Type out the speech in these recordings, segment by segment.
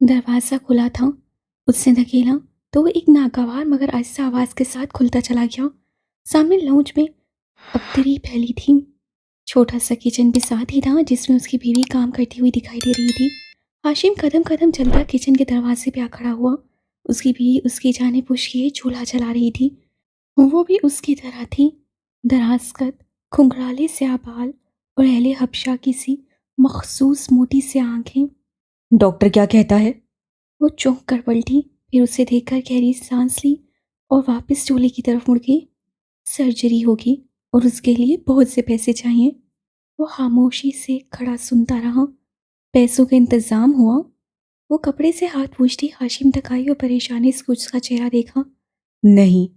दरवाज़ा खुला था। उसने धकेला तो वो एक नागवार मगर आहिस्ता आवाज़ के साथ खुलता चला गया। सामने लाउंज में अबतरी फैली थी। छोटा सा किचन भी साथ ही था जिसमें उसकी बीवी काम करती हुई दिखाई दे रही थी। हाशिम कदम कदम चलता किचन के दरवाजे पे आ खड़ा हुआ। उसकी बीवी उसकी जाने पुश किए चूल्हा जला रही थी। वो भी उसकी तरह थी, दराज कद, घुंघराले से बाल और अहले हबशा की सी मखसूस मोटी सी आंखें। डॉक्टर क्या कहता है? वो चौंक कर पलटी, फिर उसे देखकर गहरी सांस ली और वापस चूल्हे की तरफ मुड़ गई। सर्जरी होगी और उसके लिए बहुत से पैसे चाहिए। वो खामोशी से खड़ा सुनता रहा। पैसों का इंतजाम हुआ। वो कपड़े से हाथ पूछती हाशिम तक आई और परेशानी से उसका चेहरा देखा। नहीं।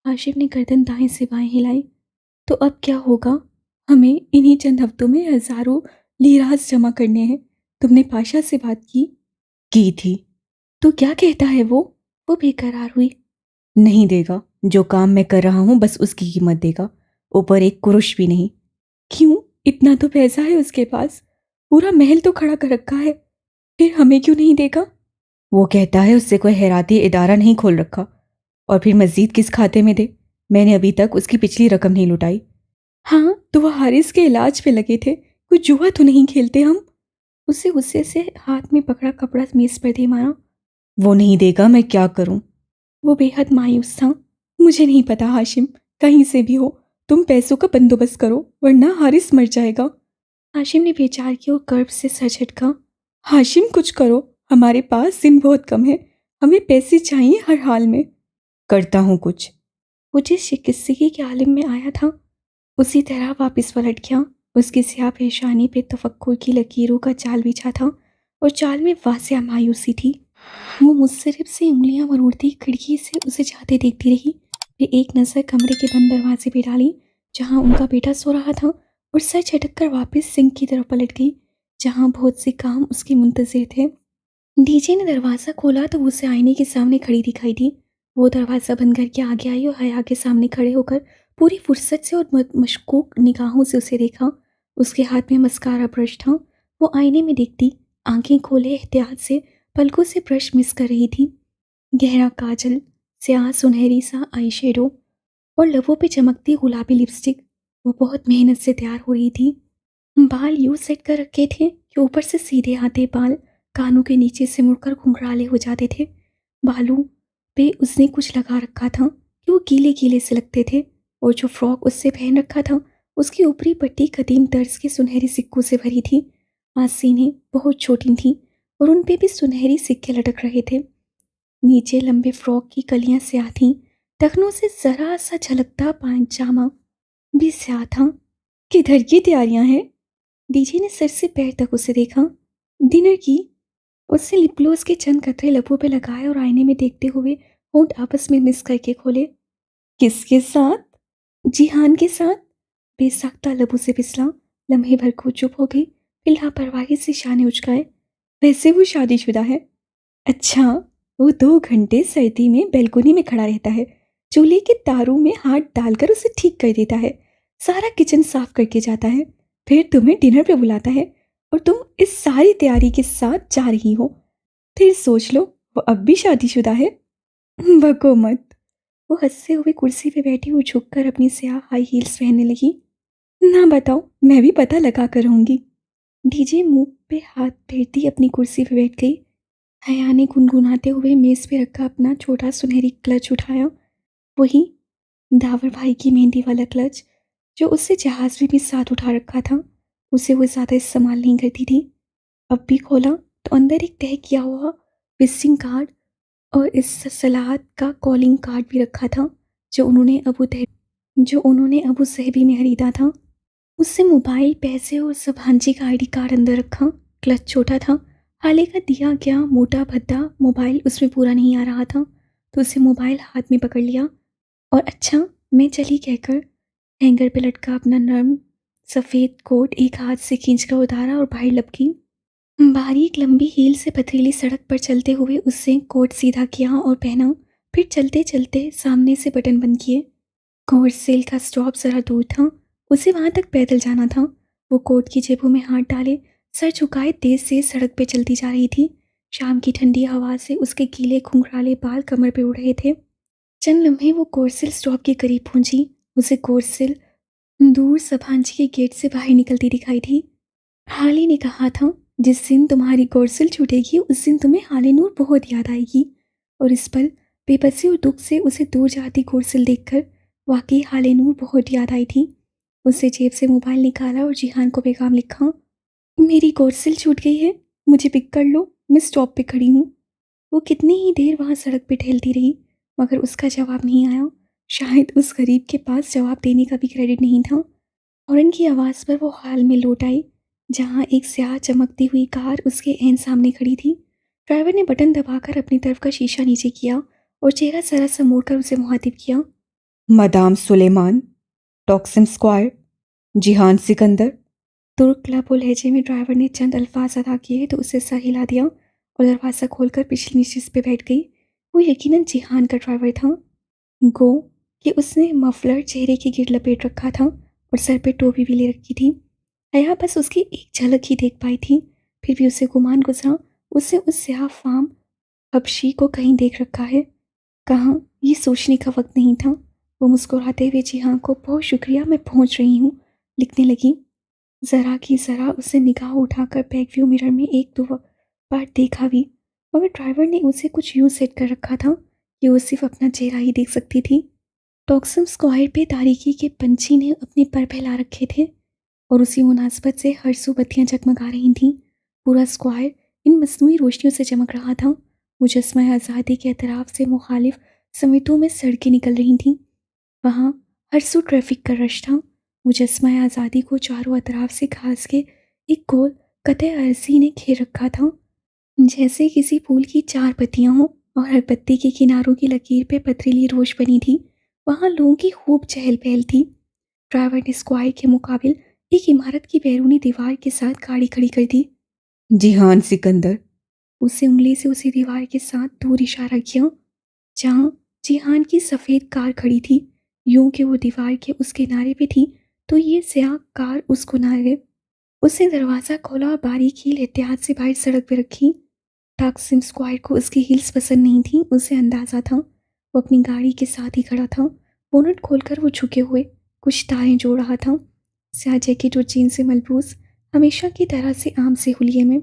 हाशिम ने गर्दन दाएं से बाएं हिलाई। तो अब क्या होगा? हमें इन्हीं चंद हफ्तों में हजारों लीराज जमा करने हैं। तुमने पाशा से बात की थी। तो क्या कहता है वो बेकरार हुई। नहीं देगा। जो काम मैं कर रहा हूं बस उसकी कीमत देगा, ऊपर एक कुरुश भी नहीं। क्यों? इतना तो पैसा है उसके पास, पूरा महल तो खड़ा कर रखा है, फिर हमें क्यों नहीं देगा? वो कहता है उससे कोई हैराती इदारा नहीं खोल रखा। और फिर मस्जिद किस खाते में दे? मैंने अभी तक उसकी पिछली रकम नहीं लुटाई। हाँ तो वह हारिस के इलाज पे लगे थे, कुछ जुआ तो नहीं खेलते हम? उसे गुस्से से हाथ में पकड़ा कपड़ा मेज पर दे मारा। वो नहीं देगा, मैं क्या करूं? वो बेहद मायूस था। मुझे नहीं पता हाशिम, कहीं से भी हो तुम पैसों का बंदोबस्त करो वरना हारिस मर जाएगा। हाशिम ने बेचार की और कर्ब से सर झटका। हाशिम कुछ करो, हमारे पास दिन बहुत कम है, हमें पैसे चाहिए हर हाल में। करता हूं कुछ। वो जिस शिकस्ती के आलिम में आया था उसी तरह वापस पलट गया। उसकी स्याह पेशानी पे तफक्कुर की लकीरों का जाल बिछा था और चाल में वासिया मायूसी थी। वो मुस्तरब से उंगलियां मरोड़ती खिड़की से उसे जाते देखती रही। फिर एक नज़र कमरे के बंद दरवाजे पे डाली जहां उनका बेटा सो रहा था और सर झटक कर वापस सिंक की तरफ पलट गई जहां बहुत से काम उसके मुंतजिर थे। डीजे ने दरवाज़ा खोला तो उसे आईने के सामने खड़ी दिखाई दी। वो दरवाज़ा बंद करके आगे आई और हया के सामने खड़े होकर पूरी फुर्सत से और मशकूक निगाहों से उसे देखा। उसके हाथ में मस्कारा ब्रश था। वो आईने में देखती, आंखें खोले एहतियात से पलकों से ब्रश मिस कर रही थी। गहरा काजल, स्याह सुनहरी सा आई शेडो और लबों पे चमकती गुलाबी लिपस्टिक। वो बहुत मेहनत से तैयार हो रही थी। बाल यूं सेट कर रखे थे कि ऊपर से सीधे आते बाल कानों के नीचे से मुड़कर घुंघराले हो जाते थे। बालों पे उसने कुछ लगा रखा था कि वो गीले गीले से लगते थे और जो फ्रॉक उससे पहन रखा था उसकी ऊपरी पट्टी कदीम तर्ज के सुनहरी सिक्कों से भरी थी। आसीनें बहुत छोटी थीं और उन पे भी सुनहरी सिक्के लटक रहे थे। नीचे लंबे फ्रॉक की कलियां स्याह थीं। टखनों से जरा सा झलकता पायजामा भी स्याह था। किधर की तैयारियां हैं? डीजे ने सिर से पैर तक उसे देखा। डिनर की। उसने लिप ग्लोस के चंद कतरे लबों पे लगाए और आईने में देखते हुए होंठ आपस में मिस करके खोले। किसके साथ? जिहान के साथ। बेसाख्ता लबों से फिसला। लम्हे भर को चुप हो गई, फिर लापरवाही से शाने उचकाए। वैसे वो शादीशुदा है। अच्छा। वो 2 घंटे सर्दी में बैल्कोनी में खड़ा रहता है, चूल्हे के तारों में हाथ डालकर उसे ठीक कर देता है, सारा किचन साफ करके जाता है, फिर तुम्हें डिनर पे बुलाता है और तुम इस सारी तैयारी के साथ जा रही हो। फिर सोच लो, वो अब भी शादीशुदा है। बको मत। वो हंसते हुए कुर्सी पे बैठी हुई झुककर अपनी स्याह हाई हील्स पहनने लगी। ना बताओ, मैं भी पता लगा कर रहूंगी। डीजे मुंह पे हाथ फेरती अपनी कुर्सी पे बैठ गई। हया ने गुनगुनाते हुए मेज पे रखा अपना छोटा सुनहरी क्लच उठाया। वही दावर भाई की मेहंदी वाला क्लच जो उससे जहाज में भी साथ उठा रखा था। उसे वो ज़्यादा इस्तेमाल नहीं करती थी। अब भी खोला तो अंदर एक तय किया हुआ विजिटिंग कार्ड और इस सलाहत का कॉलिंग कार्ड भी रखा था जो उन्होंने अबू सहबी में खरीदा था। उससे मोबाइल, पैसे और सब हांजी का आईडी कार्ड अंदर रखा। क्लच छोटा था, हाले का दिया गया मोटा भद्दा मोबाइल उसमें पूरा नहीं आ रहा था, तो उसे मोबाइल हाथ में पकड़ लिया और अच्छा मैं चली कहकर हैंगर पे लटका अपना नर्म सफ़ेद कोट एक हाथ से खींचकर उतारा और बाहर लपकी। बारीक लंबी हील से पथरीली सड़क पर चलते हुए उससे कोट सीधा किया और पहना। फिर चलते चलते सामने से बटन बंद किए। कोर्ट सेल का स्टॉप ज़रा दूर था, उसे वहां तक पैदल जाना था। वो कोट की जेबों में हाथ डाले सर झुकाए तेज से सड़क पे चलती जा रही थी। शाम की ठंडी हवा से उसके गीले घुंघराले बाल कमर पे उड़ रहे थे। चंद लम्हे वो कोरसिल स्टॉप के करीब पहुंची। उसे कोरसिल दूर सभांजी के गेट से बाहर निकलती दिखाई थी। हाली ने कहा था, जिस दिन तुम्हारी कोरसिल छूटेगी उस दिन तुम्हें हाले नूर बहुत याद आएगी। और इस पल बेबसी और दुख से उसे दूर जाती कोरसिल देखकर वाकई हाले नूर बहुत याद आई थी। उसने जेब से मोबाइल निकाला और जिहान को पैगाम लिखा, मेरी कोरसिल छूट गई है, मुझे पिक कर लो, मैं स्टॉप पे खड़ी हूँ। वो कितनी ही देर वहाँ सड़क पे टहलती रही मगर उसका जवाब नहीं आया। शायद उस गरीब के पास जवाब देने का भी क्रेडिट नहीं था। हॉर्न की आवाज़ पर वो हाल में लौट आई जहाँ एक स्याह चमकती हुई कार उसके ऐन सामने खड़ी थी। ड्राइवर ने बटन दबाकर अपनी तरफ का शीशा नीचे किया और चेहरा जरा सा मोड़कर उसे मुखातिब किया। Madame Suleman, Taksim square, Jihan Sikandar. तुर्क लबो लहजे में ड्राइवर ने चंद अल्फाज अदा किए तो उसे सर हिला दिया और दरवाज़ा खोलकर पिछली निश्चित पे बैठ गई। वो यकीनन जिहान का ड्राइवर था। गो कि उसने मफलर चेहरे के गिर लपेट रखा था और सर पे टोपी भी ले रखी थी। हया बस उसकी एक झलक ही देख पाई थी, फिर भी उसे गुमान गुजरा उसने उस स्याह फाम हबशी को कहीं देख रखा है। कहाँ, ये सोचने का वक्त नहीं था। वो मुस्कुराते हुए जिहान को बहुत शुक्रिया, मैं पहुंच रही हूँ लिखने लगी। ज़रा की ज़रा उसे निगाह उठाकर बैक व्यू मिरर में एक दो बार देखा भी, मगर ड्राइवर ने उसे कुछ यूँ सेट कर रखा था कि वो सिर्फ अपना चेहरा ही देख सकती थी। टॉक्सम स्क्वायर पे तारीकी के पंछी ने अपने पर फैला रखे थे और उसी मुनासबत से हर सू बत्तियाँ जगमगा रही थीं। पूरा स्क्वायर इन मसनूई रोशनियों से चमक रहा था। मुजस्मा आज़ादी के अतराफ से मुखालिफ समितों में सड़कें निकल रही थीं। वहाँ हर सू ट्रैफिक का रश था। मुजस्मा आज़ादी को चारों अतराफ से घास के एक गोल कतई अर्जी ने घेर रखा था, जैसे किसी फूल की चार पत्तियाँ हों और हर पत्ती के किनारों की लकीर पे पथरीली रोश बनी थी। वहाँ लोगों की खूब चहल पहल थी। ड्राइवर ने स्क्वायर के मुकाबिल एक इमारत की बैरूनी दीवार के साथ गाड़ी खड़ी कर दी। जिहान सिकंदर। उसे उंगली से उसी दीवार के साथ दूर इशारा किया जहाँ जिहान की सफ़ेद कार खड़ी थी। यूं कि वो दीवार के उस किनारे पे थी तो ये स्याह कार उस किनारे। उसने दरवाज़ा खोला और बारीक हील एहतियात से बाहर सड़क पे रखी। टॉक्सिम स्क्वायर को उसकी हील्स पसंद नहीं थी, उसे अंदाज़ा था। वो अपनी गाड़ी के साथ ही खड़ा था। बोनट खोलकर वो झुके हुए कुछ तारें जोड़ रहा था। स्याह जैकेट और जीन से मलबूस, हमेशा की तरह से आम से हुलिये में।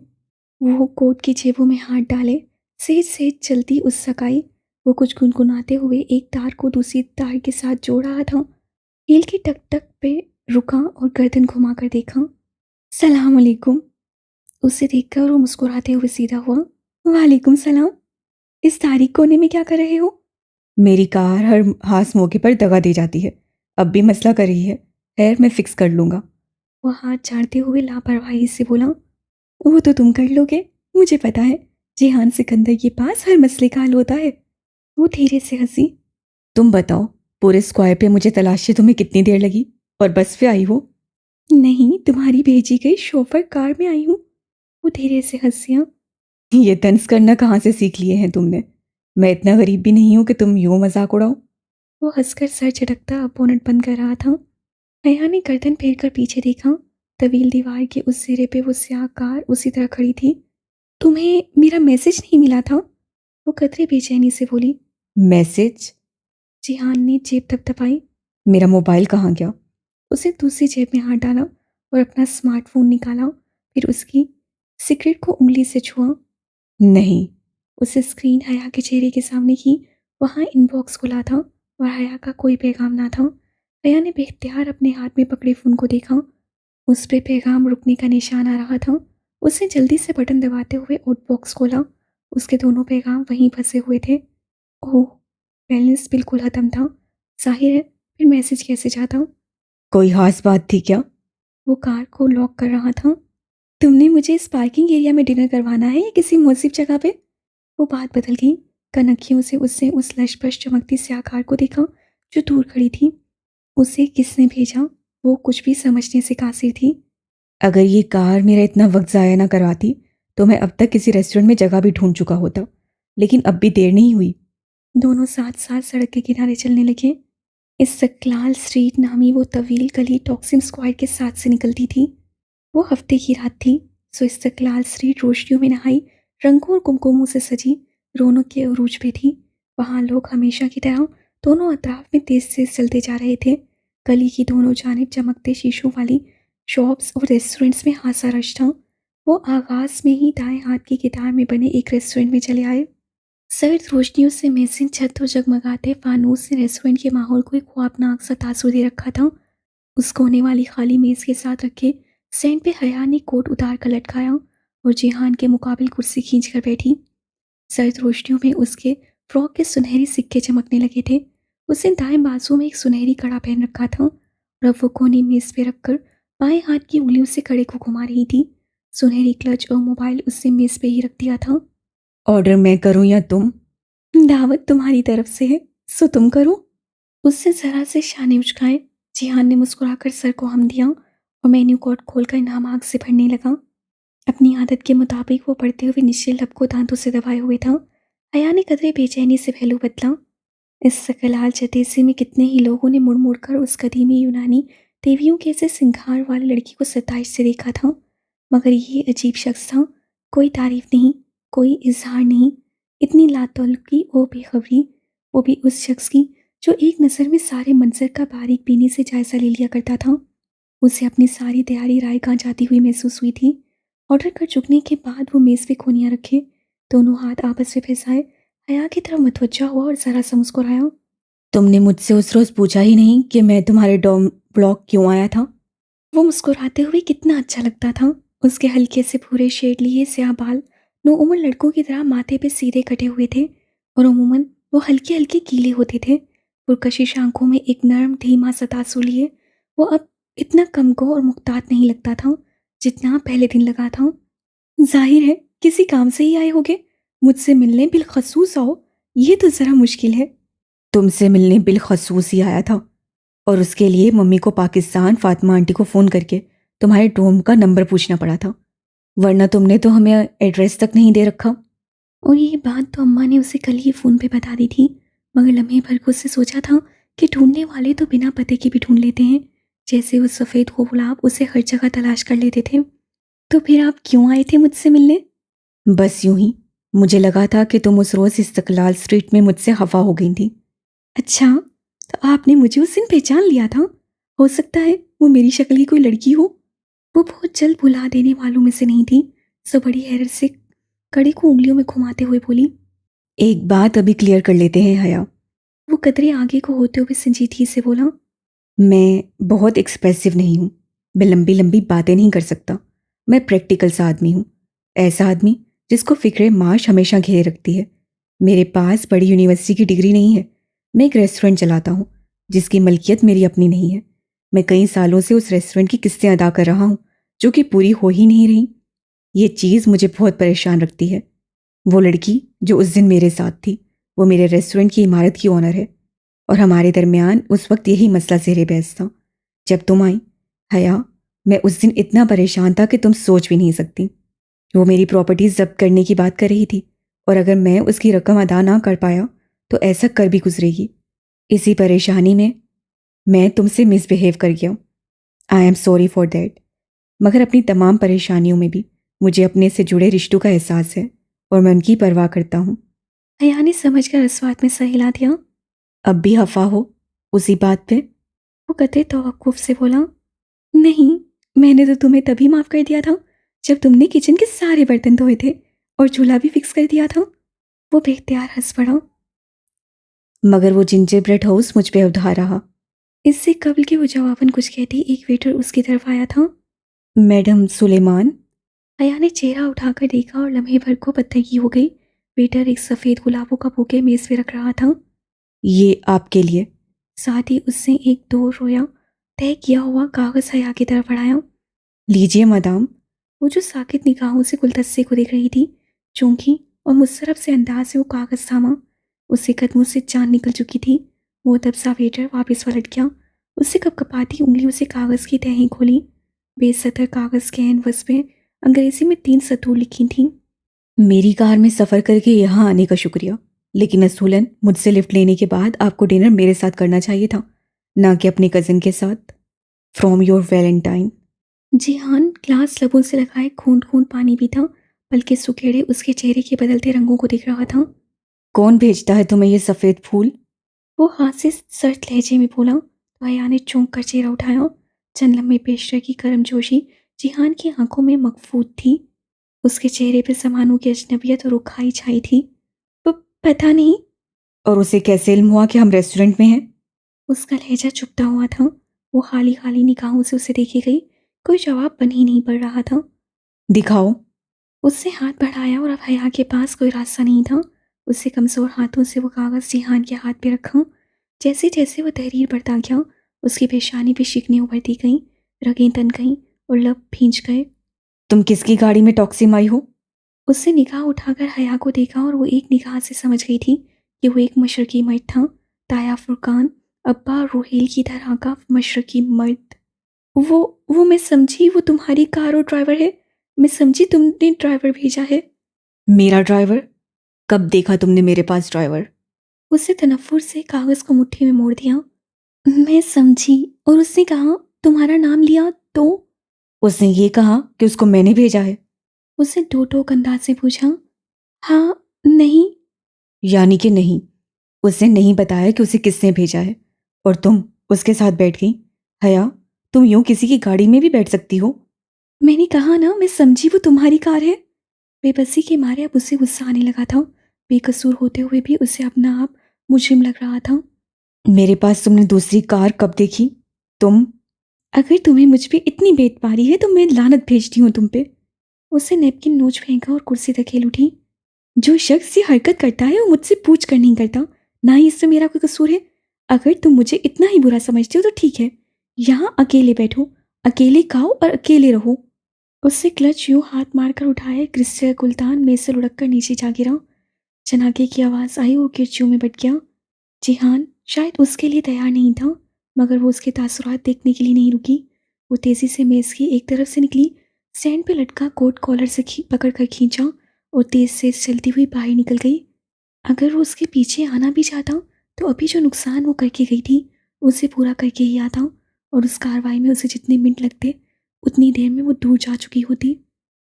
वो कोट की जेबों में हाथ डाले सेज सेज चलती उस सकाई। वो कुछ गुनगुनाते हुए एक तार को दूसरी तार के साथ जोड़ रहा था। हील की टक टक पे रुका और गर्दन घुमाकर देखा। सलाम अलैकुम। उसे देखकर वो मुस्कुराते हुए सीधा हुआ। वालेकुम सलाम। इस तारीख कोने में क्या कर रहे हो? मेरी कार हर खास मौके पर दगा दी जाती है, अब भी मसला कर रही है। खैर, मैं फिक्स कर लूँगा। वो हाथ झाड़ते हुए लापरवाही से बोला, वो तो तुम कर लोगे, मुझे पता है। जिहान सिकंदर के पास हर मसले का हल होता है। वो धीरे से हंसी। तुम बताओ, पूरे स्क्वायर पे मुझे तलाशते तुम्हें कितनी देर लगी और बस पे आई हो? नहीं, तुम्हारी भेजी गई शोफर कार में आई हूँ। वो धीरे से हंसियाँ। ये तंज करना कहाँ से सीख लिए हैं तुमने? मैं इतना गरीब भी नहीं हूँ कि तुम यूँ मजाक उड़ाओ। वो हंसकर सर झटकता बोनट बंद कर रहा था। हया ने गर्दन फेर कर पीछे देखा। तवील दीवार के उस सिरे पे वो स्याह कार उसी तरह खड़ी थी। तुम्हें मेरा मैसेज नहीं मिला था? वो कतरे बेचैनी से बोली। मैसेज? जिहान ने जेब थपथपाई। मेरा मोबाइल कहाँ गया? उसे दूसरी जेब में हाथ डाला और अपना स्मार्टफोन निकाला, फिर उसकी सिगरेट को उंगली से छुआ। नहीं। उसे स्क्रीन हया के चेहरे के सामने की। वहाँ इनबॉक्स खुला था और हया का कोई पैगाम ना था। हया ने बेख्तियार अपने हाथ में पकड़े फ़ोन को देखा। उस पे पैगाम रुकने का निशान आ रहा था। उसने जल्दी से बटन दबाते हुए आउटबॉक्स खोला। उसके दोनों पैगाम वहीं फंसे हुए थे। ओह, बैलेंस बिल्कुल ख़त्म था। जाहिर है, फिर मैसेज कैसे जाता? कोई खास बात थी क्या? वो कार को लॉक कर रहा था। तुमने मुझे इस पार्किंग एरिया में डिनर करवाना है या किसी मुनासिब जगह पे? वो बात बदल गई। कनखियों से उसने उस लशपश चमकती स्याह कार को देखा जो दूर खड़ी थी। उसे किसने भेजा? वो कुछ भी समझने से कासिर थी। अगर ये कार मेरा इतना वक्त ज़ाया ना करवाती तो मैं अब तक किसी रेस्टोरेंट में जगह भी ढूंढ चुका होता, लेकिन अब भी देर नहीं हुई। दोनों साथ साथ सड़क के किनारे चलने लगे। इस्तक्लाल स्ट्रीट नामी वो तवील गली टॉक्सिम स्क्वायर के साथ से निकलती थी। वो हफ्ते की रात थी, सो इस्तक्लाल स्ट्रीट रोशनियों में नहाई रंगों और कुमकुमों से सजी रौनक के उरूज पे थी। वहाँ लोग हमेशा की तरह दोनों अतराफ में तेज तेज चलते जा रहे थे। गली की दोनों जानिब चमकते शीशों वाली शॉप्स और रेस्टोरेंट्स में हासा रश था। वो आगाज में ही दाएं हाथ की कितार में बने एक रेस्टोरेंट में चले आए। सर्द रोशनियों से मेजिन छत और जगमगाते फानूस ने रेस्टोरेंट के माहौल को एक ख्वाबनाक सा तासुर दे रखा था। उस कोने वाली खाली मेज के साथ रखे स्टैंड पे हया ने कोट उतार कर लटकाया और जिहान के मुकाबिल कुर्सी खींच कर बैठी। सर्द रोशनियों में उसके फ्रॉक के सुनहरी सिक्के चमकने लगे थे। उसने दाएं बाजू में एक सुनहरी कड़ा पहन रखा था और अब वो कोनी मेज पे रखकर बाएं हाथ की उंगलियों से कड़े को घुमा रही थी। सुनहरी क्लच और मोबाइल उसने मेज पे ही रख दिया था। ऑर्डर मैं करूं या तुम? दावत तुम्हारी तरफ से है, सो तुम करो। उससे जरा से शाने उचकाए। जिहान ने मुस्कुराकर सर को हम दिया और मेन्यू कार्ड खोलकर नाम आग से भरने लगा। अपनी आदत के मुताबिक वो पढ़ते हुए निश्चल लब को दांतों से दबाए हुए था। हया ने कदरे बेचैनी से पहलू बदला। इस सकलाल चटेसे में कितने ही लोगों ने मुड़ मुड़ कर उस कदीमी यूनानी देवियों के ऐसे सिंगार वाली लड़की को सताइश से देखा था, मगर ये अजीब शख्स था। कोई तारीफ नहीं, कोई इजहार नहीं, इतनी लातौलकी और बेखबरी, वो भी उस शख्स की जो एक नज़र में सारे मंजर का बारीक बीनी से जायजा ले लिया करता था। उसे अपनी सारी तैयारी राय कहाँ जाती हुई महसूस हुई थी। ऑर्डर कर चुकने के बाद वो मेज़ पे कोनियाँ रखे, दोनों हाथ आपस में फैसाए, हया की तरफ मुतवज्जा हुआ और ज़रा सा मुस्कुराया। तुमने मुझसे उस रोज पूछा ही नहीं कि मैं तुम्हारे डॉम ब्लॉक क्यों आया था? वो मुस्कुराते हुए कितना अच्छा लगता था। उसके हल्के से भूरे शेड लिए स्याह बाल नौउम्र लड़कों की तरह माथे पे सीधे कटे हुए थे और अमूमन वो हल्के हल्के गीले होते थे। पुरकशिश आंखों में एक नरम धीमा सा तासुर लिए वो अब इतना कमगो और मुख्तात नहीं लगता था जितना पहले दिन लगा था। जाहिर है किसी काम से ही आए होगे, मुझसे मिलने बिलखसूस आओ, ये तो ज़रा मुश्किल है। तुमसे मिलने बिलखसूस ही आया था और उसके लिए मम्मी को पाकिस्तान फातिमा आंटी को फ़ोन करके तुम्हारे डोम का नंबर पूछना पड़ा था, वरना तुमने तो हमें एड्रेस तक नहीं दे रखा। और ये बात तो अम्मा ने उसे कल ही फ़ोन पे बता दी थी, मगर लम्हे भर को उससे सोचा था कि ढूंढने वाले तो बिना पते के भी ढूंढ लेते हैं, जैसे वो सफ़ेद गुलाब उसे हर जगह तलाश कर लेते थे। तो फिर आप क्यों आए थे मुझसे मिलने? बस यूं ही, मुझे लगा था कि तुम उस रोज़ इस्तकलाल स्ट्रीट में मुझसे खफा हो गई थी। अच्छा, तो आपने मुझे उस दिन पहचान लिया था। हो सकता है वो मेरी शक्ल की कोई लड़की हो। वो बहुत जल्द भुला देने वालों में से नहीं थी, सो बड़ी हैरत से कड़े को उंगलियों में घुमाते हुए बोली। एक बात अभी क्लियर कर लेते हैं हया। वो कदरे आगे को होते हुए संजीदगी से बोला। मैं बहुत एक्सप्रेसिव नहीं हूँ, मैं लंबी लंबी बातें नहीं कर सकता। मैं प्रैक्टिकल सा आदमी हूँ, ऐसा आदमी जिसको फिक्रे माश हमेशा घेरे रखती है। मेरे पास बड़ी यूनिवर्सिटी की डिग्री नहीं है। मैं एक रेस्टोरेंट चलाता हूँ जिसकी मलकियत मेरी अपनी नहीं है। मैं कई सालों से उस रेस्टोरेंट की किस्तें अदा कर रहा हूँ जो कि पूरी हो ही नहीं रही। ये चीज़ मुझे बहुत परेशान रखती है। वो लड़की जो उस दिन मेरे साथ थी, वो मेरे रेस्टोरेंट की इमारत की ओनर है और हमारे दरमियान उस वक्त यही मसला ज़ेरे बहस था। जब तुम आई हया, मैं उस दिन इतना परेशान था कि तुम सोच भी नहीं सकती। वो मेरी प्रॉपर्टी जब्त करने की बात कर रही थी और अगर मैं उसकी रकम अदा ना कर पाया तो ऐसा कर भी गुजरेगी। इसी परेशानी में मैं तुमसे मिसबिहेव कर गया। I am sorry for that. मगर अपनी तमाम परेशानियों में भी मुझे अपने से जुड़े रिश्तों का एहसास है और मैं उनकी परवाह करता हूँ। हया ने समझ कर अस्वाद में सर हिला दिया। अब भी हफा हो उसी बात पे? वो कतई तवक्कुफ से बोला। नहीं, मैंने तो तुम्हें तभी माफ़ कर दिया था जब तुमने किचन के सारे बर्तन धोए थे और चूल्हा भी फिक्स कर दिया था। वो बेख्तियार हंस पड़ा। मगर वो जिंजर ब्रेड हाउस मुझ पे उधार रहा। इससे कबल के वो जवाबन कुछ कहती एक वेटर उसकी तरफ आया था। मैडम सुलेमान। हया ने चेहरा उठाकर देखा और लम्हे भर को पत्थरगी हो गई। वेटर एक सफ़ेद गुलाबों का बुके मेज़ पे रख रहा था। ये आपके लिए। साथ ही उसने एक दो रोया तय किया हुआ कागज़ हया की तरफ बढ़ाया। लीजिए मदाम। वो जो साकित निगाहों से गुलदस्ते को देख रही थी, चौंकी और मुस्तरब से अंदाज से वो कागज़ थामा। उसके कदमों से जान निकल चुकी थी। वो तब सा वेटर वापस पलट गया। उससे कपकपाती उंगलियों से कागज़ की तहें खोली। बेसतर कागज़ के कैनवस पे अंग्रेजी में 3 सतूर लिखी थीं। मेरी कार में सफ़र करके यहाँ आने का शुक्रिया, लेकिन असूलन मुझसे लिफ्ट लेने के बाद आपको डिनर मेरे साथ करना चाहिए था, ना कि अपने कज़न के साथ। From your valentine. Jihan glass लबों से लगाए खूंट खूंट पानी पीता बल्कि सुकेड़े उसके चेहरे के बदलते रंगों को दिख रहा था। कौन भेजता है तुम्हें ये सफ़ेद फूल? वो हाथ से सर्द लहजे में बोला तो हया ने चौंक कर चेहरा उठाया। चंद लम्हे पेशर की गर्मजोशी जिहान की आंखों में मकफूद थी। उसके चेहरे पर जमानों की अजनबियत और रुखाई छाई थी। पता नहीं। और उसे कैसे इल्म हुआ कि हम रेस्टोरेंट में हैं? उसका लहजा चुपता हुआ था। वो खाली खाली निगाहों से उसे देखी गई। कोई जवाब बन ही नहीं पड़ रहा था। दिखाओ। उससे हाथ बढ़ाया और अब हया के पास कोई रास्ता नहीं था। उससे कमज़ोर हाथों से वो कागज़ जिहान के हाथ पे रखा। जैसे जैसे वो तहरीर बढ़ता गया उसकी पेशानी पे शिकनें उभरती गईं, रगें तन गईं और लब भींच गए। तुम किसकी गाड़ी में टॉक्सी में आई हो? उससे निगाह उठाकर हया को देखा और वो एक निगाह से समझ गई थी कि वो एक मशरकी मर्द था। ताया फुरकान, अब्बा रोहेल की तरह का मशरकी मर्द। वो मैं समझी वो तुम्हारी कार और ड्राइवर है। मैं समझी तुमने ड्राइवर भेजा है। मेरा ड्राइवर? कब देखा तुमने मेरे पास ड्राइवर? उससे तनफ्फुर से कागज़ को मुट्ठी में मोड़ दिया। मैं समझी। और उसने कहा तुम्हारा नाम लिया तो? उसने ये कहा कि उसको मैंने भेजा है। उसने दो टोक अंदाज से पूछा। हाँ। नहीं। यानी कि नहीं। उसने नहीं बताया कि उसे किसने भेजा है। और तुम उसके साथ बैठ गई। हया, तुम यूं किसी की गाड़ी में भी बैठ सकती हो? मैंने कहा ना मैं समझी वो तुम्हारी कार है। बेबसी के मारे अब उसे गुस्सा आने लगा था। बेकसूर होते हुए भी उसे अपना आप मुजरिम लग रहा था। मेरे पास तुमने दूसरी कार कब देखी? तुम। अगर तुम्हें मुझ पे इतनी बेतबारी है तो मैं लानत भेजती हूँ तुम पे। उससे नैपकिन नोच फेंका और कुर्सी धकेल उठी। जो शख्स ये हरकत करता है वो मुझसे पूछ कर नहीं करता। ना ही इससे मेरा कोई कसूर है। अगर तुम मुझे इतना ही बुरा समझते हो तो ठीक है, यहाँ अकेले बैठो, अकेले खाओ और अकेले रहो। उससे क्लच यूं हाथ मारकर उठाया क्रिस्टल गुलदान में से लुढ़क कर नीचे जा गिरा। चनाके की आवाज़ आई और गिरचियों में बट गया। जिहान शायद उसके लिए तैयार नहीं था, मगर वो उसके तासुरात देखने के लिए नहीं रुकी। वो तेज़ी से मेज़ की एक तरफ से निकली, स्टैंड पे लटका कोट कॉलर से पकड़ कर खींचा और तेज़ से चलती हुई बाहर निकल गई। अगर वो उसके पीछे आना भी चाहता तो अभी जो नुकसान वो करके गई थी उसे पूरा करके ही आता, और उस कार्रवाई में उसे जितने मिनट लगते उतनी देर में वो दूर जा चुकी होती।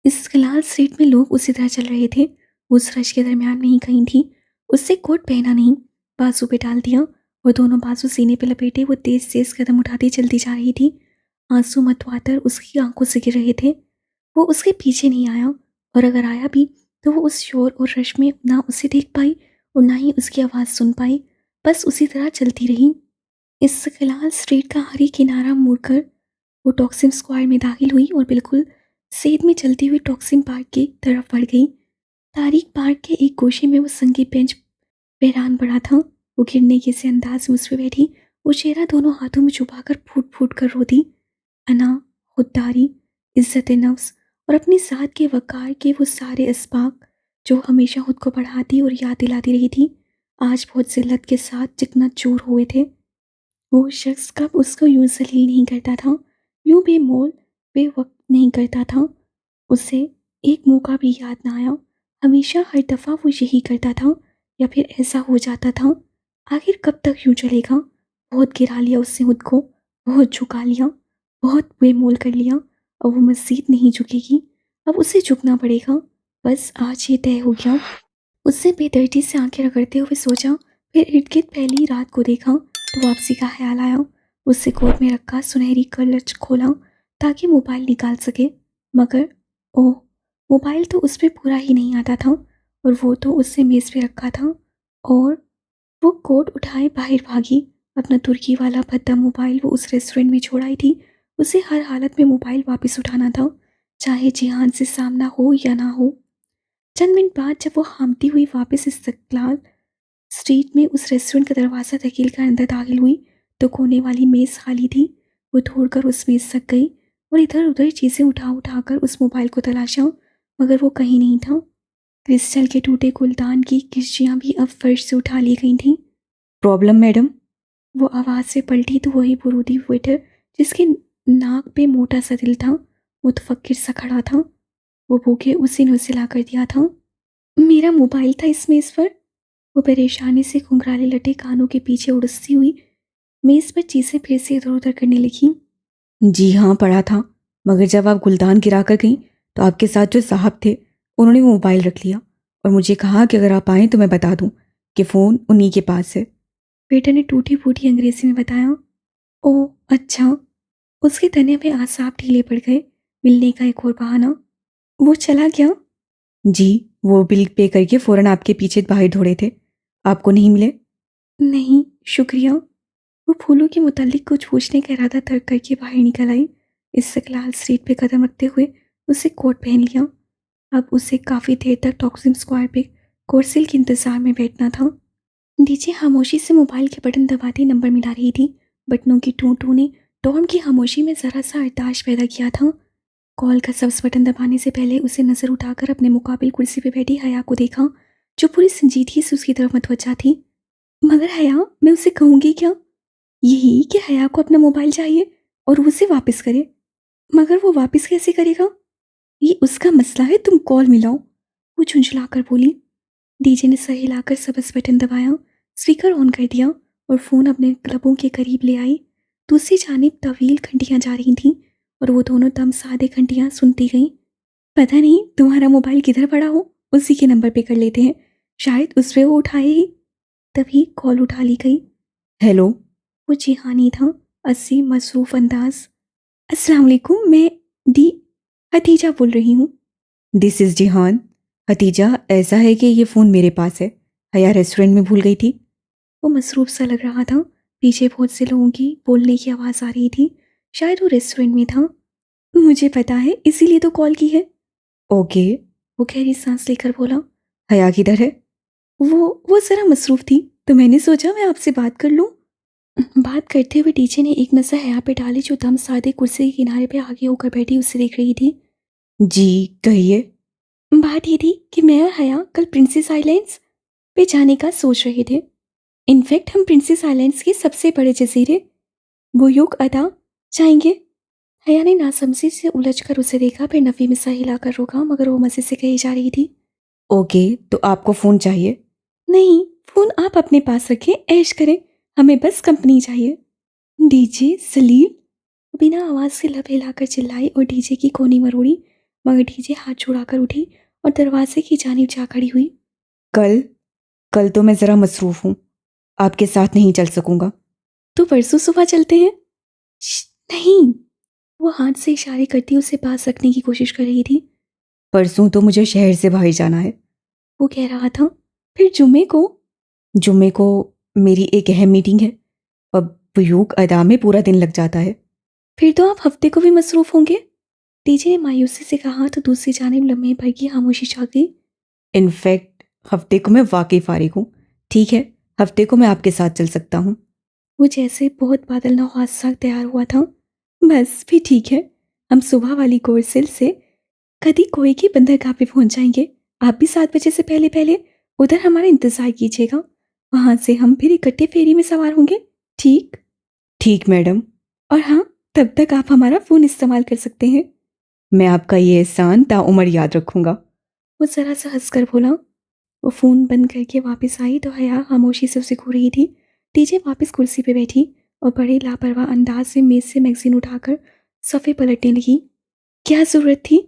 इस खलाल स्ट्रीट में लोग उसी तरह चल रहे थे। वो उस रश के दरमियान नहीं कहीं थी। उससे कोट पहना नहीं, बाजू पे डाल दिया और दोनों बाजू सीने पे लपेटे वो तेज तेज कदम उठाती चलती जा रही थी। आंसू मतवातर उसकी आंखों से गिर रहे थे। वो उसके पीछे नहीं आया, और अगर आया भी तो वो उस शोर और रश में ना उसे देख पाई और ना ही उसकी आवाज़ सुन पाई। बस उसी तरह चलती रही। इस खलाल स्ट्रीट का हरी किनारा मुड़कर वो टॉक्सिम स्क्वायर में दाखिल हुई और बिल्कुल सेध में चलती हुई टॉक्सिम पार्क की तरफ बढ़ गई। तारीख पार्क के एक गोशे में वो संगीत बेंच बहरान पड़ा था। वो गिरने के से अंदाज में उस पर बैठी, वो चेहरा दोनों हाथों में छुपाकर फूट फूट कर रोती। अना, खुददारी, इज्जत नफ्स और अपनी साथ के वकार के वो सारे इसबाक जो हमेशा खुद को बढ़ाती और याद दिलाती रही थी, आज बहुत जिल्लत के साथ जितना चूर हुए थे। वो शख्स कब उसको यूं जलील नहीं करता था, यूं बेमोल बेवक्त नहीं करता था। उसे एक मौका भी याद ना आया। हमेशा हर दफ़ा वो यही करता था, या फिर ऐसा हो जाता था। आखिर कब तक यूं चलेगा? बहुत गिरा लिया उसने खुद को, बहुत झुका लिया, बहुत बेमोल कर लिया। अब वो मज़ीद नहीं झुकेगी, अब उसे झुकना पड़ेगा। बस आज ये तय हो गया। उससे बेदर्दी से आंखें रगड़ते हुए सोचा, फिर इर्द गिर्द पहली रात को देखा तो वापसी का ख्याल आया। उससे कोट में रखा सुनहरी क्लच खोला ताकि मोबाइल निकाल सके, मगर ओह, मोबाइल तो उस पर पूरा ही नहीं आता था, और वो तो उससे मेज़ पे रखा था। और वो कोट उठाए बाहर भागी। अपना तुर्की वाला भद्दा मोबाइल वो उस रेस्टोरेंट में छोड़ आई थी। उसे हर हालत में मोबाइल वापस उठाना था, चाहे जिहान से सामना हो या ना हो। चंद मिनट बाद जब वो हामती हुई वापस इस्तकलाल स्ट्रीट में उस रेस्टोरेंट का दरवाज़ा धकेल कर अंदर दाखिल हुई तो कोने वाली मेज़ खाली थी। वो दौड़कर उस मेज़ तक गई और इधर उधर चीज़ें उठा उठा कर उस मोबाइल को तलाशा, मगर वो कहीं नहीं था। क्रिस्टल के टूटे गुलदान की किश्तियाँ भी अब फर्श से उठा ली गई थीं। Problem madam? वो आवाज़ से पलटी तो वही बुरूदी वेटर जिसके नाक पे मोटा सा दिल था, मुतफक्किर सा खड़ा था। वो भूखे उसी ने उसे ला कर दिया था। मेरा मोबाइल था इस मेज़ पर। वो परेशानी से घुंघराले लटे कानों के पीछे उड़ती हुई मेज़ पर चीज़ें फिर से इधर उधर करने लगी। जी हाँ, पढ़ा था। मगर जब आप गुलदान गिरा कर गई तो आपके साथ जो साहब थे उन्होंने वो मोबाइल रख लिया और मुझे कहा कि अगर आप आएँ तो मैं बता दूँ कि फ़ोन उन्हीं के पास है। वेटर ने टूटी फूटी अंग्रेजी में बताया। ओह अच्छा। उसके तने में आसाब ढीले पड़ गए। मिलने का एक और बहाना। वो चला गया? जी, वो बिल पे करके फ़ौरन आपके पीछे बाहर दौड़े थे। आपको नहीं मिले? नहीं, शुक्रिया। वो फूलों के मुतालिक कुछ पूछने का इरादा तर्क करके बाहर निकल आई। इस्तिकलाल स्ट्रीट पे कदम रखते हुए उसे कोट पहन लिया। अब उसे काफ़ी देर तक टॉक्सिम स्क्वायर पे कोर्सिल के इंतज़ार में बैठना था। डीजे खामोशी से मोबाइल के बटन दबाते नंबर मिला रही थी। बटनों की टू टू ने टॉम की खामोशी में ज़रा सा अर्दाश पैदा किया था। कॉल का सब्स बटन दबाने से पहले उसे नज़र उठाकर अपने मुकाबिल कुर्सी पे बैठी हया को देखा, जो पूरी संजीदगी से उसकी तरफ मतवज्जा थी। मगर हया, मैं उसे कहूँगी क्या? यही कि हया को अपना मोबाइल चाहिए और वो उसे वापस करे। मगर वो वापस कैसे करेगा? ये उसका मसला है, तुम कॉल मिलाओ। वो झुंझलाकर बोली। डीजे ने सर हिलाकर सबस बटन दबाया, स्पीकर ऑन कर दिया और फ़ोन अपने क्लबों के करीब ले आई। दूसरी जानिब तवील घंटियाँ जा रही थीं और वो दोनों दम सादे घंटियाँ सुनती गईं। पता नहीं तुम्हारा मोबाइल किधर पड़ा हो, उसी के नंबर पे कर लेते हैं, शायद उस पे वो उठाए ही। तभी कॉल उठा ली गई। हेलो। वो जिहानी था, अस्सी मसरूफ़ अंदाज। अस्सलाम वालेकुम, मैं दी हतीजा बोल रही हूँ। This is जिहान। हतीजा, ऐसा है कि ये फ़ोन मेरे पास है। हया रेस्टोरेंट में भूल गई थी। वो मसरूफ़ सा लग रहा था। पीछे बहुत से लोगों की बोलने की आवाज़ आ रही थी। शायद वो रेस्टोरेंट में था। मुझे पता है, इसीलिए तो कॉल की है। ओके। वो गहरी सांस लेकर बोला। हया किधर है? वो ज़रा मसरूफ़ थी, तो मैंने सोचा मैं आपसे बात कर लूँ। बात करते हुए डीजे ने एक नज़र हया पे डाली, जो दम सादे कुर्सी के किनारे पे आगे होकर बैठी उसे देख रही थी। जी, कहिए। बात ये थी कि मैं और हया कल प्रिंसेस आइलैंड्स पे जाने का सोच रहे थे। इनफैक्ट हम प्रिंसेस आइलैंड्स के सबसे बड़े जजीरे बुयूक अदा जाएंगे। हया ने नासमझी से उलझकर उसे देखा, फिर नफी में सर हिलाकर रोका, मगर वो मज़े से कही जा रही थी। ओके, तो आपको फ़ोन चाहिए? नहीं, फ़ोन आप अपने पास रखें, ऐश करें, हमें बस कंपनी चाहिए। डीजे सलीम। वो बिना आवाज़ से लब हिलाकर चिल्लाई और डीजे की कोनी मरोड़ी, मगर डीजे हाथ छुड़ाकर उठी और दरवाजे की जानिब जा खड़ी हुई। कल? कल तो मैं ज़रा मसरूफ़ हूँ। आपके साथ नहीं चल सकूँगा। तो परसों सुबह चलते हैं। नहीं। वो हाथ से इशारे करती उसे पास रखने की कोशिश कर रही थी। परसों तो मुझे शहर से बाहर जाना है। वो कह रहा था। फिर जुम्मे को? जुम्मे को मेरी एक अहम मीटिंग है। अब बुयूक अदा में पूरा दिन लग जाता है। फिर तो आप हफ्ते को भी मसरूफ़ होंगे। डीजे ने मायूसी से कहा तो दूसरी जानिब लम्हे भर की खामोशी छा गई। इनफैक्ट हफ्ते को मैं वाकई फारिग हूँ। ठीक है, हफ्ते को मैं आपके साथ चल सकता हूँ। वो जैसे बहुत बादल नवाज सा तैयार हुआ था। बस भी ठीक है, हम सुबह वाली कोर्सिल से कदी कोई की बंदरगाह पे पहुंच जाएंगे। आप भी 7 बजे से पहले पहले उधर हमारा इंतजार कीजिएगा। वहां से हम फिर इकट्ठे फेरी में सवार होंगे। ठीक? ठीक मैडम। और हाँ, तब तक आप हमारा फ़ोन इस्तेमाल कर सकते हैं। मैं आपका ये एहसान ताउम्र याद रखूँगा। वो ज़रा सा हंसकर बोला। वो फ़ोन बंद करके वापस आई तो हया खामोशी से उसे घूर रही थी। टीजे वापस कुर्सी पे बैठी और बड़े लापरवाह अंदाज से मेज़ से मैगज़ीन उठाकर सफ़े पलटने लगी। क्या ज़रूरत थी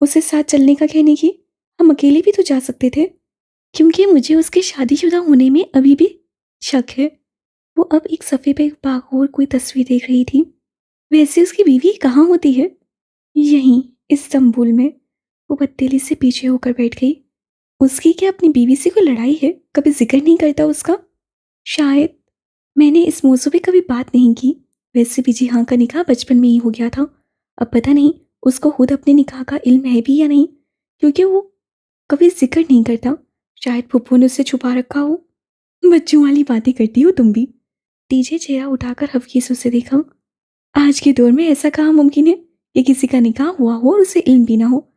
उसे साथ चलने का कहने की? हम अकेले भी तो जा सकते थे। क्योंकि मुझे उसके शादीशुदा होने में अभी भी शक है। वो अब एक सफ़े पे बागौर कोई तस्वीर देख रही थी। वैसे उसकी बीवी कहाँ होती है? यहीं, इस्तांबुल में। वो बददिली से पीछे होकर बैठ गई। उसकी क्या अपनी बीवी से कोई लड़ाई है? कभी जिक्र नहीं करता उसका? शायद। मैंने इस मौजू पे कभी बात नहीं की। वैसे भी जिहां का निकाह बचपन में ही हो गया था। अब पता नहीं उसको खुद अपने निकाह का इल्म है भी या नहीं, क्योंकि वो कभी जिक्र नहीं करता। शायद फुप्पो ने उससे छुपा रखा हो। बच्चों वाली बातें करती हो तुम भी। डीजे चेहरा उठाकर हल्की से उसे देखा। आज के दौर में ऐसा कहाँ मुमकिन है कि किसी का निकाह हुआ हो और उसे इल्म भी ना हो?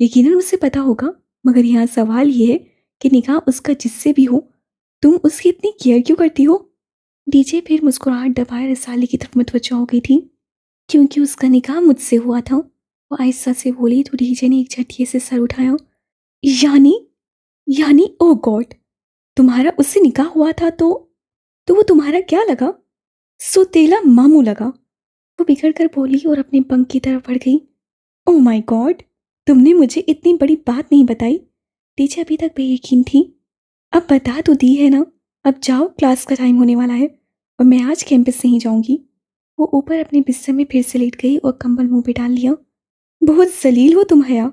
यकीनन उसे पता होगा, मगर यहाँ सवाल ये है कि निकाह उसका जिससे भी हो, तुम उसकी इतनी केयर क्यों करती हो? डीजे फिर मुस्कुराहट दबाए रसाले की तरफ मुतवज्जो हो गई थी। क्योंकि उसका निकाह मुझसे हुआ था। वो आहिस्ता से बोली तो डीजे ने एक झटके से सर उठाया। यानी यानी ओ गॉड, तुम्हारा उससे निकाह हुआ था तो वो तुम्हारा क्या लगा? सोतेला मामू लगा। वो बिगड़ कर बोली और अपने पंख की तरफ बढ़ गई। ओह माय गॉड, तुमने मुझे इतनी बड़ी बात नहीं बताई। टीचर अभी तक बेयकीन थी। अब बता तो दी है ना, अब जाओ, क्लास का टाइम होने वाला है और मैं आज कैंपस से ही जाऊंगी। वो ऊपर अपने बिस्तर में फिर से लेट गई और कंबल मुंह पे डाल लिया। बहुत जलील हो तुम हया।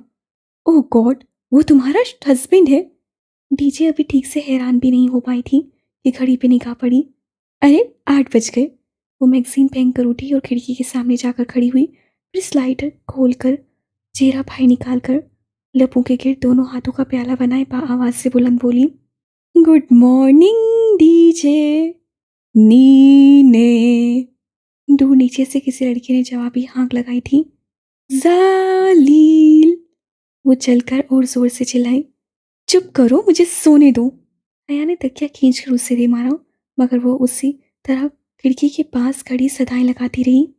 ओह गॉड, वो तुम्हारा हस्बैंड है। डीजे अभी ठीक से हैरान भी नहीं हो पाई थी कि घड़ी पे निगाह पड़ी। अरे 8 बज गए। वो मैगजीन फेंक कर उठी और खिड़की के सामने जाकर खड़ी हुई। फिर स्लाइडर खोलकर चेहरा बाहर निकाल कर लबों के गिर्द दोनों हाथों का प्याला बनाए आवाज से बुलंद बोली, गुड मॉर्निंग डीजे। नीने। दूर नीचे से किसी लड़की ने जवाबी हाँक लगाई थी। जालील। वो चलकर और जोर से चिल्लाई, चुप करो, मुझे सोने दो। अया ने तकिया खींचकर उससे दे मारा, मगर वो उसी तरह खिड़की के पास खड़ी सदाएं लगाती रही।